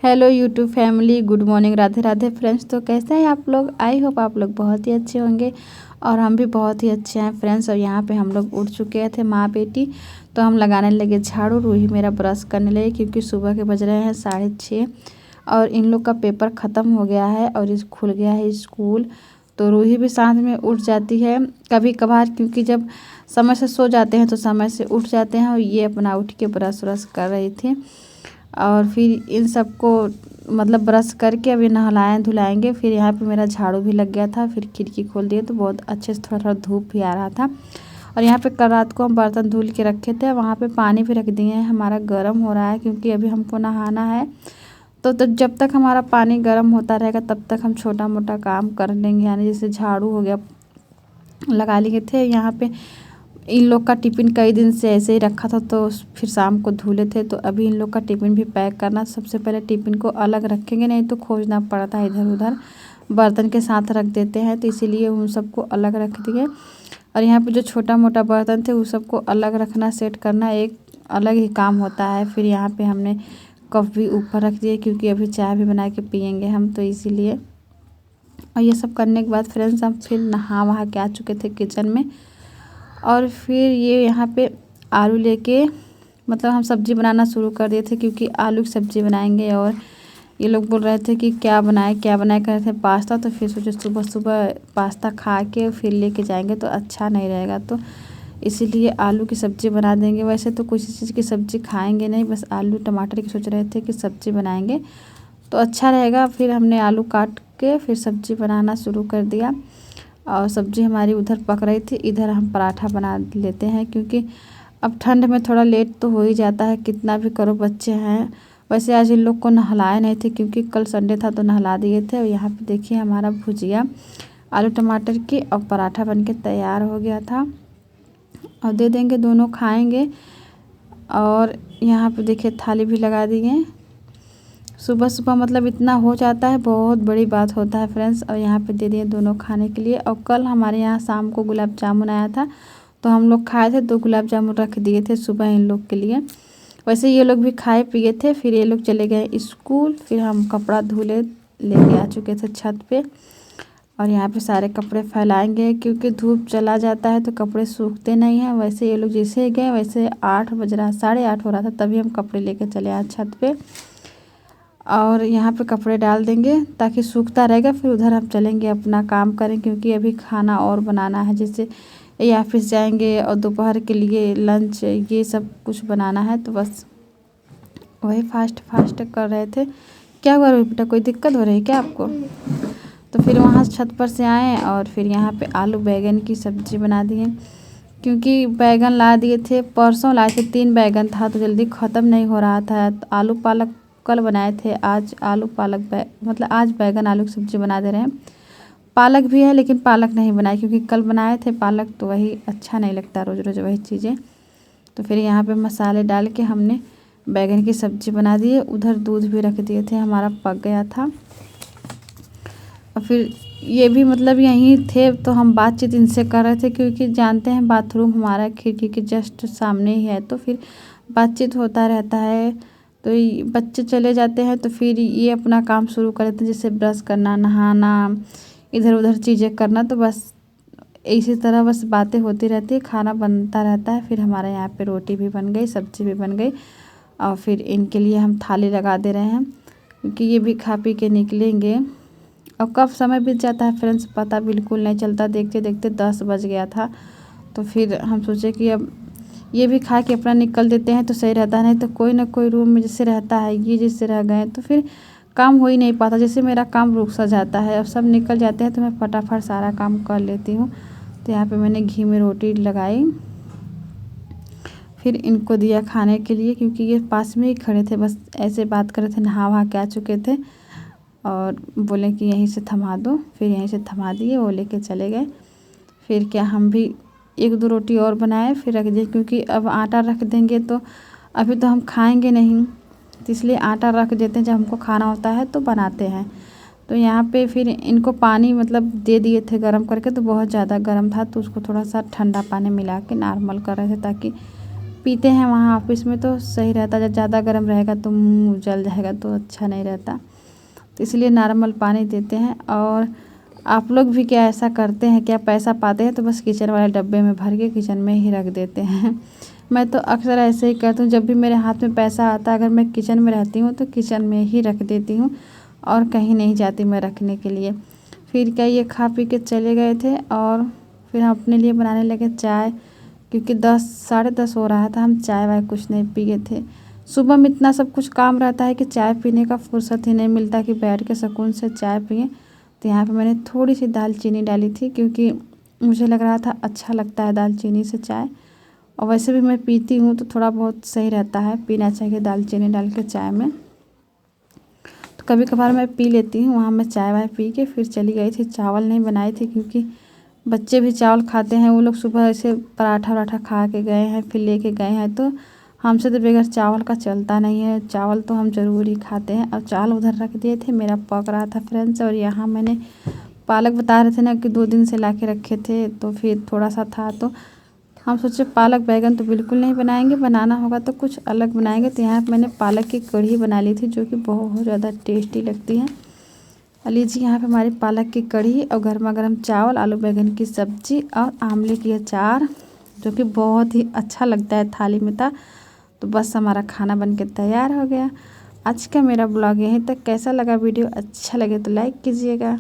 Hello YouTube family, good morning, Radhe Radhe friends. तो कैसे हैं आप लोग? आई होप आप लोग बहुत ही अच्छे होंगे और हम भी बहुत ही अच्छे हैं फ्रेंड्स। और यहाँ पे हम लोग उठ चुके थे माँ बेटी, तो हम लगाने लगे झाड़ू। रूही मेरा ब्रश करने लगे क्योंकि सुबह के बज रहे हैं 6:30 और इन लोग का पेपर ख़त्म हो गया है और इस खुल गया है स्कूल। तो रूही भी साथ में उठ जाती है कभी कभार, क्योंकि जब समय से सो जाते हैं तो समय से उठ जाते हैं। और ये अपना उठ के ब्रश व्रश कर रही थी और फिर इन सबको मतलब ब्रश करके अभी नहलाएं धुलाएंगे। फिर यहाँ पे मेरा झाड़ू भी लग गया था, फिर खिड़की खोल दिए तो बहुत अच्छे से थोड़ा थोड़ा धूप भी आ रहा था। और यहाँ पे कल रात को हम बर्तन धुल के रखे थे, वहाँ पे पानी भी रख दिए हैं। हमारा गर्म हो रहा है क्योंकि अभी हमको नहाना है। तो जब तक हमारा पानी गर्म होता रहेगा तब तक हम छोटा मोटा काम कर लेंगे। यानी जैसे झाड़ू हो गया लगा लिए थे। यहाँ पे इन लोग का टिफ़िन कई दिन से ऐसे ही रखा था तो फिर शाम को धुले थे। तो अभी इन लोग का टिफ़िन भी पैक करना। सबसे पहले टिफ़िन को अलग रखेंगे, नहीं तो खोजना पड़ता है इधर उधर, बर्तन के साथ रख देते हैं। तो इसीलिए उन सबको अलग रख दिए। और यहाँ पे जो छोटा मोटा बर्तन थे उस सबको अलग रखना, सेट करना एक अलग ही काम होता है। फिर यहाँ पे हमने कप भी ऊपर रख दिए क्योंकि अभी चाय भी बना के पियेंगे हम, तो इसीलिए। और ये सब करने के बाद फ्रेंड्स हम फिर नहा वहा के आ चुके थे किचन में। और फिर ये यहाँ पे आलू लेके मतलब हम सब्ज़ी बनाना शुरू कर दिए थे क्योंकि आलू की सब्ज़ी बनाएंगे। और ये लोग बोल रहे थे कि क्या बनाए कर रहे थे पास्ता। तो फिर सोचे सुबह सुबह पास्ता खा के फिर लेके जाएंगे तो अच्छा नहीं रहेगा, तो इसीलिए आलू की सब्ज़ी बना देंगे। वैसे तो किसी चीज़ की सब्ज़ी खाएंगे नहीं, बस आलू टमाटर की सोच रहे थे कि सब्ज़ी बनाएंगे तो अच्छा रहेगा। फिर हमने आलू काट के फिर सब्ज़ी बनाना शुरू कर दिया। और सब्ज़ी हमारी उधर पक रही थी, इधर हम पराठा बना लेते हैं क्योंकि अब ठंड में थोड़ा लेट तो हो ही जाता है, कितना भी करो बच्चे हैं। वैसे आज इन लोग को नहलाए नहीं थे क्योंकि कल संडे था तो नहला दिए थे। और यहाँ पे देखिए हमारा भुजिया आलू टमाटर की और पराठा बनके तैयार हो गया था और दे देंगे, दोनों खाएंगे। और यहाँ पे देखिए थाली भी लगा दिए। सुबह सुबह मतलब इतना हो जाता है, बहुत बड़ी बात होता है फ्रेंड्स। और यहाँ पे दे दिए दोनों खाने के लिए। और कल हमारे यहाँ शाम को गुलाब जामुन आया था तो हम लोग खाए थे, 2 गुलाब जामुन रख दिए थे सुबह इन लोग के लिए। वैसे ये लोग भी खाए पिए थे। फिर ये लोग चले गए स्कूल। फिर हम कपड़ा धुले लेके आ चुके थे छत पे। और यहाँ पे सारे कपड़े फैलाएंगे क्योंकि धूप चला जाता है तो कपड़े सूखते नहीं हैं। वैसे ये लोग जैसे गए वैसे 8 बज रहा, 8:30 हो रहा था तभी हम कपड़े लेके चले आए छत पे। और यहाँ पे कपड़े डाल देंगे ताकि सूखता रहेगा। फिर उधर हम चलेंगे अपना काम करें क्योंकि अभी खाना और बनाना है। जैसे ये ऑफिस जाएंगे और दोपहर के लिए लंच ये सब कुछ बनाना है, तो बस वही फास्ट फास्ट कर रहे थे। क्या हुआ बेटा, कोई दिक्कत हो रही है क्या आपको? तो फिर वहाँ छत पर से आए और फिर यहाँ पे आलू बैगन की सब्ज़ी बना दिए क्योंकि बैगन ला दिए थे, परसों लाए थे 3 बैगन था तो जल्दी ख़त्म नहीं हो रहा था। तो आलू पालक कल बनाए थे, आज आलू पालक मतलब आज बैगन आलू की सब्ज़ी बना दे रहे हैं। पालक भी है लेकिन पालक नहीं बनाए क्योंकि कल बनाए थे पालक, तो वही अच्छा नहीं लगता रोज़ रोज़ वही चीज़ें। तो फिर यहाँ पे मसाले डाल के हमने बैगन की सब्ज़ी बना दी है। उधर दूध भी रख दिए थे, हमारा पक गया था। और फिर ये भी मतलब यहीं थे तो हम बातचीत इनसे कर रहे थे क्योंकि जानते हैं बाथरूम हमारा खिड़की के जस्ट सामने ही है, तो फिर बातचीत होता रहता है। तो बच्चे चले जाते हैं तो फिर ये अपना काम शुरू कर देते हैं, जैसे ब्रश करना, नहाना, इधर उधर चीज़ें करना। तो बस इसी तरह बस बातें होती रहती है, खाना बनता रहता है। फिर हमारे यहाँ पे रोटी भी बन गई, सब्ज़ी भी बन गई। और फिर इनके लिए हम थाली लगा दे रहे हैं क्योंकि ये भी खा पी के निकलेंगे। और कब समय बीत जाता है फ्रेंड्स पता बिल्कुल नहीं चलता, देखते देखते 10 बज गया था। तो फिर हम सोचे कि अब ये भी खा के अपना निकल देते हैं तो सही रहता है, नहीं तो कोई ना कोई रूम में जैसे रहता है, ये जैसे रह गए तो फिर काम हो ही नहीं पाता। जैसे मेरा काम रुक सा जाता है और सब निकल जाते हैं तो मैं फटाफट सारा काम कर लेती हूँ। तो यहाँ पे मैंने घी में रोटी लगाई, फिर इनको दिया खाने के लिए क्योंकि ये पास में ही खड़े थे, बस ऐसे बात कर रहे थे, नहा वहा के आ चुके थे और बोले कि यहीं से थमा दो। फिर यहीं से थमा दिए, वो लेके चले गए। फिर क्या हम भी 1-2 रोटी और बनाए फिर रख दिए क्योंकि अब आटा रख देंगे तो अभी तो हम खाएंगे नहीं, तो इसलिए आटा रख देते हैं, जब हमको खाना होता है तो बनाते हैं। तो यहाँ पे फिर इनको पानी मतलब दे दिए थे गर्म करके, तो बहुत ज़्यादा गर्म था तो उसको थोड़ा सा ठंडा पानी मिला के नॉर्मल कर रहे थे ताकि पीते हैं वहाँ ऑफिस में तो सही रहता। जब ज़्यादा गर्म रहेगा तो मुँह जल जाएगा तो अच्छा नहीं रहता, तो इसलिए नॉर्मल पानी देते हैं। और आप लोग भी क्या ऐसा करते हैं क्या? पैसा पाते हैं तो बस किचन वाले डब्बे में भर के किचन में ही रख देते हैं। मैं तो अक्सर ऐसे ही करती हूँ, जब भी मेरे हाथ में पैसा आता है अगर मैं किचन में रहती हूँ तो किचन में ही रख देती हूँ और कहीं नहीं जाती मैं रखने के लिए। फिर क्या, ये खा पी के चले गए थे और फिर हम अपने लिए बनाने लगे चाय, क्योंकि 10 साढ़े 10 हो रहा था। हम चाय वाय कुछ नहीं पिए थे। सुबह में इतना सब कुछ काम रहता है कि चाय पीने का फुर्सत ही नहीं मिलता कि बैठ के सुकून से चाय पिएँ। तो यहाँ पे मैंने थोड़ी सी दालचीनी डाली थी, क्योंकि मुझे लग रहा था अच्छा लगता है दालचीनी से चाय, और वैसे भी मैं पीती हूँ तो थोड़ा बहुत सही रहता है, पीना चाहिए दालचीनी डाल के चाय में। तो कभी कभार मैं पी लेती हूँ। वहाँ मैं चाय वाय पी के फिर चली गई थी। चावल नहीं बनाई थी क्योंकि बच्चे भी चावल खाते हैं। वो लोग सुबह ऐसे पराठा वराठा खा के गए हैं, फिर लेके गए हैं, तो हमसे तो बगैर चावल का चलता नहीं है। चावल तो हम ज़रूर ही खाते हैं। और चावल उधर रख दिए थे, मेरा पक रहा था फ्रेंड्स। और यहाँ मैंने पालक बता रहे थे ना कि 2 दिन से ला के रखे थे, तो फिर थोड़ा सा था तो हम सोचे पालक बैगन तो बिल्कुल नहीं बनाएंगे, बनाना होगा तो कुछ अलग बनाएंगे। तो यहाँ मैंने पालक की कढ़ी बना ली थी, जो कि बहुत ज़्यादा टेस्टी लगती है। लीजिए यहाँ पे हमारी पालक की कढ़ी और गर्मा गर्म चावल, आलू बैंगन की सब्ज़ी और आंवले की अचार, जो कि बहुत ही अच्छा लगता है, थाली में था। तो बस हमारा खाना बन के तैयार हो गया। आज का मेरा ब्लॉग यहीं तक। कैसा लगा वीडियो? अच्छा लगे तो लाइक कीजिएगा।